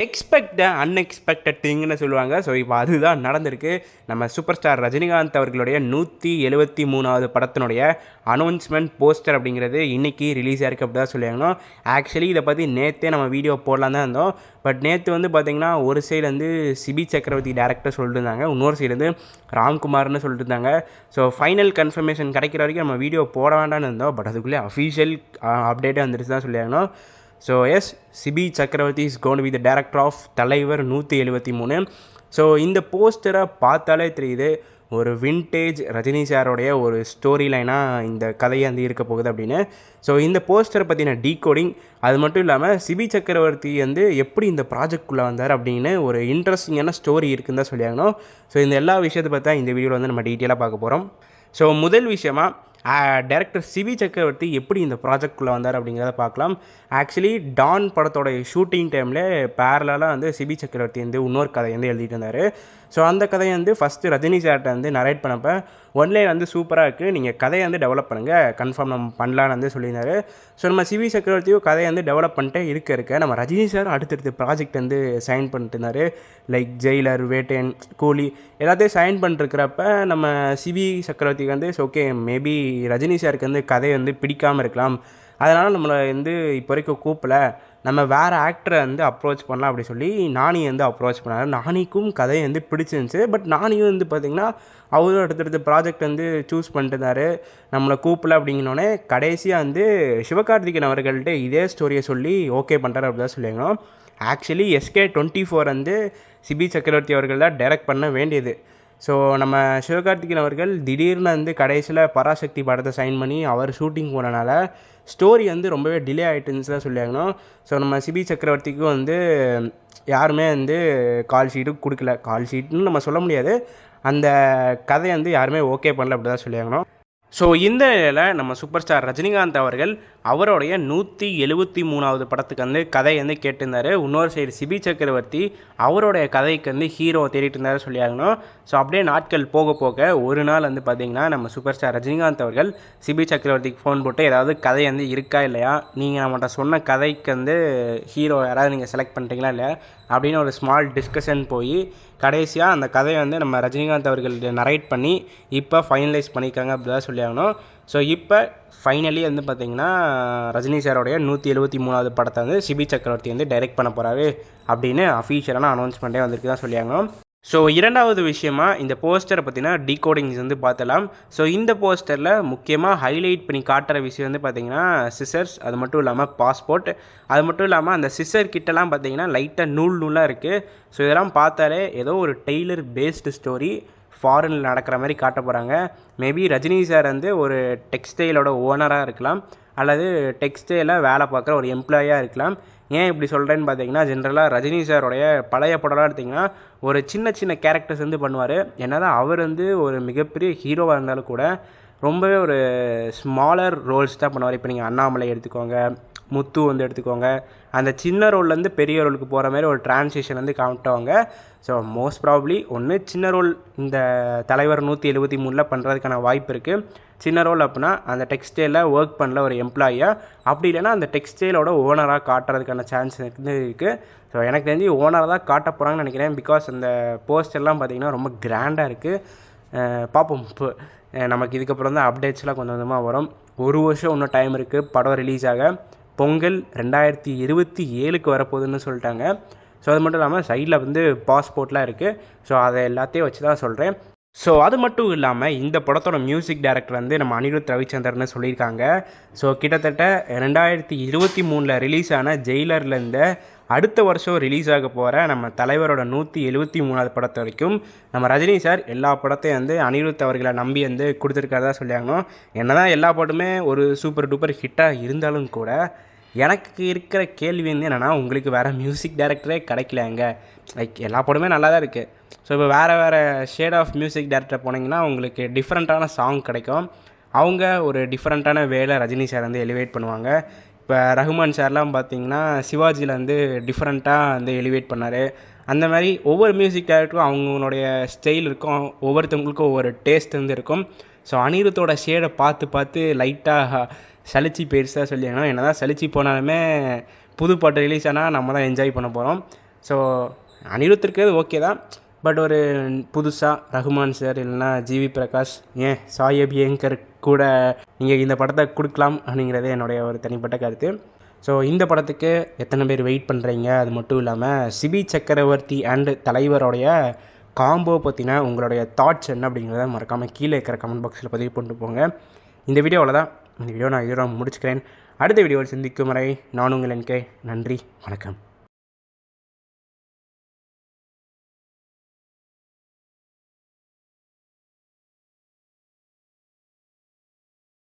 Expect the unexpected திங்னு சொல்லுவாங்க. So இப்போ அதுதான் நடந்திருக்கு. நம்ம சூப்பர் ஸ்டார் ரஜினிகாந்த் அவர்களுடைய 173வது படத்தினுடைய அனௌன்ஸ்மெண்ட் போஸ்டர் அப்படிங்கிறது இன்றைக்கி ரிலீஸ் ஆயிருக்கு அப்படி தான் சொல்லியாங்கணும். ஆக்சுவலி இதை பற்றி நேற்றே நம்ம வீடியோ போடலாம் தான் இருந்தோம். பட் நேற்று வந்து பார்த்திங்கன்னா ஒரு சைடு வந்து சிபி சக்கரவர்த்தி டேரக்டர் சொல்லிட்டு இருந்தாங்க, இன்னொரு சைடு வந்து ராம்குமார்னு சொல்லிட்டு இருந்தாங்க. ஸோ ஃபைனல் கன்ஃபர்மேஷன் கிடைக்கிற வரைக்கும் நம்ம வீடியோ போட வேண்டாம்னு இருந்தோம். பட் அதுக்குள்ளே அஃபீஷியல் அப்டேட்டே வந்துருச்சு தான் சொல்லியாங்கணும். So yes, Sibi Chakravarthi is gonna be the director of Thalaivar 173. So இந்த போஸ்டரை பார்த்தாலே தெரியுது ஒரு வின்டேஜ் ரஜினி சாரோடைய ஒரு ஸ்டோரி லைனாக இந்த கதையை வந்து இருக்க போகுது அப்படின்னு. ஸோ இந்த போஸ்டரை பற்றின டீகோடிங், அது மட்டும் இல்லாமல் சிபி சக்கரவர்த்தி வந்து எப்படி இந்த ப்ராஜெக்ட்குள்ளே வந்தார் அப்படின்னு ஒரு இன்ட்ரெஸ்டிங்கான ஸ்டோரி இருக்குன்னு தான் சொல்லியாங்கணும். ஸோ இந்த எல்லா விஷயத்தை பற்றி இந்த வீடியோவில் வந்து நம்ம டீட்டெயிலாக பார்க்க போகிறோம். ஸோ முதல் விஷயமாக டைரக்டர் சிபி சக்கரவர்த்தி எப்படி இந்த ப்ராஜெக்ட்குள்ளே வந்தார் அப்படிங்கிறத பார்க்கலாம். ஆக்சுவலி டான் படத்தோட ஷூட்டிங் டைமில் பேரலாக வந்து சிபி சக்கரவர்த்தி வந்து இன்னொரு கதையை வந்து எழுதிட்டு இருந்தார். ஸோ அந்த கதையை வந்து ஃபஸ்ட்டு ரஜினி சார்கிட்ட வந்து நரேட் பண்ணப்போ ஒன்லைன் வந்து சூப்பராக இருக்குது, நீங்கள் கதையை வந்து டெவலப் பண்ணுங்கள், கன்ஃபார்ம் நம்ம பண்ணலான்னு வந்து சொல்லியிருந்தார். ஸோ நம்ம சிவி சக்கரவர்த்தியும் கதையை வந்து டெவலப் பண்ணிட்டே இருக்க நம்ம ரஜினி சார் அடுத்தடுத்து ப்ராஜெக்ட் வந்து சைன் பண்ணிட்டு இருந்தார். லைக் ஜெயிலர், வேட்டையன், கூலி எல்லாத்தையும் சைன் பண்ணிட்டுருக்கிறப்ப நம்ம சிவி சக்கரவர்த்திக்கு வந்து ஓகே, மேபி ரஜினி சாருக்கு வந்து கதையை வந்து பிடிக்காமல் இருக்கலாம், அதனால் நம்மளை வந்து இப்போ வரைக்கும் கூப்பிடல, நம்ம வேறு ஆக்டரை வந்து அப்ரோச் பண்ணலாம் அப்படி சொல்லி நானி வந்து அப்ரோச் பண்ணார். நானிக்கும் கதையை வந்து பிடிச்சிருந்துச்சு. பட் நானியும் வந்து பார்த்திங்கன்னா அவரும் அடுத்தடுத்த ப்ராஜெக்ட் வந்து சூஸ் பண்ணிட்டு இருந்தார், நம்மளை கூப்பிடல அப்படிங்கினோடனே கடைசியாக வந்து சிவகார்த்திகேயன் அவர்கள்ட்ட இதே ஸ்டோரியை சொல்லி ஓகே பண்ணுறாரு அப்படி தான் சொல்லியிருக்கோம். ஆக்சுவலி SK24 வந்து சிபி சக்கரவர்த்தி அவர்கள் தான் டைரக்ட் பண்ண வேண்டியது. ஸோ நம்ம சிவகார்த்திகேயன் அவர்கள் திடீர்னு வந்து கடைசியில் பராசக்தி படத்தை சைன் பண்ணி அவர் ஷூட்டிங் போனனால ஸ்டோரி வந்து ரொம்பவே டிலே ஆகிட்டுன்னு தான் சொல்லியாங்கணும். ஸோ நம்ம சிபி சக்கரவர்த்திக்கும் வந்து யாருமே வந்து கால் ஷீட்டு கொடுக்கல, கால் ஷீட்டுன்னு நம்ம சொல்ல முடியாது, அந்த கதையை வந்து யாருமே ஓகே பண்ணல அப்படி தான் சொல்லியாங்கணும். ஸோ இந்த நிலையில் நம்ம சூப்பர் ஸ்டார் ரஜினிகாந்த் அவர்கள் அவருடைய 173வது படத்துக்கு வந்து கதை வந்து கேட்டிருந்தார். இன்னொரு சைடு சிபி சக்கரவர்த்தி அவருடைய கதைக்கு வந்து ஹீரோ தேடிட்டு இருந்தார் சொல்லியாகணும். ஸோ அப்படியே நாட்கள் போக போக ஒரு நாள் வந்து பார்த்திங்கன்னா நம்ம சூப்பர் ஸ்டார் ரஜினிகாந்த் அவர்கள் சிபி சக்கரவர்த்திக்கு ஃபோன் போட்டு ஏதாவது கதை வந்து இருக்கா இல்லையா, நீங்கள் நம்மகிட்ட சொன்ன கதைக்கு வந்து ஹீரோ யாராவது நீங்கள் செலக்ட் பண்ணிட்டீங்களா இல்லையா அப்படின்னு ஒரு ஸ்மால் டிஸ்கஷன் போய் கடைசியாக அந்த கதையை வந்து நம்ம ரஜினிகாந்த் அவர்கள் நரேட் பண்ணி இப்போ ஃபைனலைஸ் பண்ணியிருக்காங்க அப்படி தான் சொல்லியாகணும். ஸோ இப்போ ஃபைனலி வந்து பார்த்திங்கன்னா ரஜினி சாரோடைய 173வது படத்தை வந்து சிபி சக்கரவர்த்தி வந்து டைரக்ட் பண்ண போகிறாரு அப்படின்னு அஃபீஷியலான அனௌன்ஸ்மெண்ட்டே வந்திருக்கு தான் சொல்லியாகணும். ஸோ இரண்டாவது விஷயமா இந்த போஸ்டரை பற்றினா டீகோடிங்ஸ் வந்து பார்த்தலாம். ஸோ இந்த போஸ்டரில் முக்கியமாக ஹைலைட் பண்ணி காட்டுற விஷயம் வந்து பார்த்திங்கன்னா சிசர்ஸ், அது மட்டும் இல்லாமல் பாஸ்போர்ட், அது மட்டும் இல்லாமல் அந்த சிசர் கிட்டலாம் பார்த்திங்கன்னா லைட்டாக நூலாக இருக்குது. ஸோ இதெல்லாம் பார்த்தாலே ஏதோ ஒரு டெய்லர் பேஸ்டு ஸ்டோரி ஃபாரினில் நடக்கிற மாதிரி காட்ட போகிறாங்க. மேபி ரஜினி சார் வந்து ஒரு டெக்ஸ்டைலோட ஓனராக இருக்கலாம், அல்லது டெக்ஸ்டைலில் வேலை பார்க்குற ஒரு எம்ப்ளாயாக இருக்கலாம். ஏன் இப்படி சொல்கிறேன்னு பார்த்தீங்கன்னா, ஜென்ரலாக ரஜினி சாரோடைய பழைய படம்லாம் எடுத்திங்கன்னா ஒரு சின்ன சின்ன கேரக்டர்ஸ் வந்து பண்ணுவார். என்னதான் அவர் வந்து ஒரு மிகப்பெரிய ஹீரோவாக இருந்தாலும் கூட ரொம்பவே ஒரு ஸ்மாலர் ரோல்ஸ் தான் பண்ணுவார். இப்போ நீங்கள் அண்ணாமலை எடுத்துக்கோங்க, முத்து வந்து எடுத்துக்கோங்க, அந்த சின்ன ரோல்லேருந்து பெரிய ரோலுக்கு போகிற மாதிரி ஒரு டிரான்சிஷன் வந்து காமிட்டவங்க. ஸோ மோஸ்ட் ப்ராப்ளி ஒன்று சின்ன ரோல் இந்த தலைவர் 173 பண்ணுறதுக்கான வாய்ப்பு இருக்குது. சின்ன ரோல் அப்படின்னா அந்த டெக்ஸ்டைலில் ஒர்க் பண்ணல ஒரு எம்ப்ளாயியாக, அப்படி இல்லைன்னா அந்த டெக்ஸ்டைலோட ஓனராக காட்டுறதுக்கான சான்ஸ் வந்து இருக்குது. ஸோ எனக்கு தெரிஞ்சு ஓனராக தான் காட்ட போகிறாங்கன்னு நினைக்கிறேன். பிகாஸ் அந்த போஸ்டர்லாம் பார்த்திங்கன்னா ரொம்ப கிராண்டாக இருக்குது. பார்ப்போம், இப்போ நமக்கு இதுக்கப்புறம் தான் அப்டேட்ஸ்லாம் கொஞ்சம் கொஞ்சமாக வரும். ஒரு வருஷம் இன்னும் டைம் இருக்குது படம் ரிலீஸ் ஆக. பொங்கல் 2027க்கு வரப்போகுதுன்னு சொல்லிட்டாங்க. ஸோ அது மட்டும் இல்லாமல் சைடில் வந்து பாஸ்போர்ட்லாம் இருக்குது. ஸோ அதை எல்லாத்தையும் வச்சு தான் சொல்கிறேன். ஸோ அது மட்டும் இல்லாமல் இந்த படத்தோட மியூசிக் டைரக்டர் வந்து நம்ம அனிருத் ரவிச்சந்திரன்னு சொல்லியிருக்காங்க. ஸோ கிட்டத்தட்ட 2023 ரிலீஸ் ஆன ஜெயிலர்லேருந்து அடுத்த வருஷம் ரிலீஸ் ஆக போகிற நம்ம தலைவரோட 173வது படத்தை வரைக்கும் நம்ம ரஜினி சார் எல்லா படத்தையும் வந்து அனிருத் அவர்களை நம்பி வந்து கொடுத்துருக்காரதா சொல்லியாங்கணும். என்ன தான் எல்லா படமே ஒரு சூப்பர் டூப்பர் ஹிட்டாக இருந்தாலும் கூட எனக்கு இருக்கிற கேள்வி வந்து என்னென்னா, உங்களுக்கு வேறு மியூசிக் டைரக்டரே கிடைக்கலங்க. லைக் எல்லா படமே நல்லா தான் இருக்குது. ஸோ இப்போ வேறு ஷேட் ஆஃப் மியூசிக் டைரக்டர் போனீங்கன்னா உங்களுக்கு டிஃப்ரெண்ட்டான சாங் கிடைக்கும். அவங்க ஒரு டிஃப்ரெண்ட்டான வேலை ரஜினி சார் வந்து எலிவேட் பண்ணுவாங்க. இப்போ ரஹ்மான் சார்லாம் பார்த்திங்கன்னா சிவாஜியில் வந்து டிஃப்ரெண்ட்டாக வந்து எலிவேட் பண்ணார். அந்த மாதிரி ஒவ்வொரு மியூசிக் டைரக்டரும் அவங்களுடைய ஸ்டைல் இருக்கும், ஒவ்வொருத்தவங்களுக்கும் ஒவ்வொரு டேஸ்ட் வந்து இருக்கும். ஸோ அனிருத்தோட ஷேடை பார்த்து லைட்டாக சலிச்சு பெருசாக சொல்லியாங்கன்னா, என்ன தான் சலிச்சு போனாலுமே புது பாட்டு ரிலீஸ் ஆனால் நம்ம தான் என்ஜாய் பண்ண போகிறோம். ஸோ அனிருத்திற்கு ஓகே தான், பட் ஒரு புதுசாக ரகுமான் சார் இல்லைன்னா ஜிவி பிரகாஷ், ஏன் சாய் அபியங்கர் கூட நீங்கள் இந்த படத்தை கொடுக்கலாம் அப்படிங்கிறது என்னுடைய ஒரு தனிப்பட்ட கருத்து. ஸோ இந்த படத்துக்கு எத்தனை பேர் வெயிட் பண்ணுறீங்க, அது மட்டும் இல்லாமல் சிபி சக்கரவர்த்தி அண்ட் தலைவருடைய காம்போ பற்றின உங்களுடைய தாட்ஸ் என்ன அப்படிங்கிறத மறக்காமல் கீழே இருக்கிற கமெண்ட் பாக்ஸில் பதிவு பண்ணிட்டு போங்க. இந்த வீடியோவில் தான் இந்த வீடியோ நான் இதோட முடிச்சுக்கிறேன். அடுத்த வீடியோவில் சந்திக்கும் வரை நான் உங்கள் NK. நன்றி, வணக்கம்.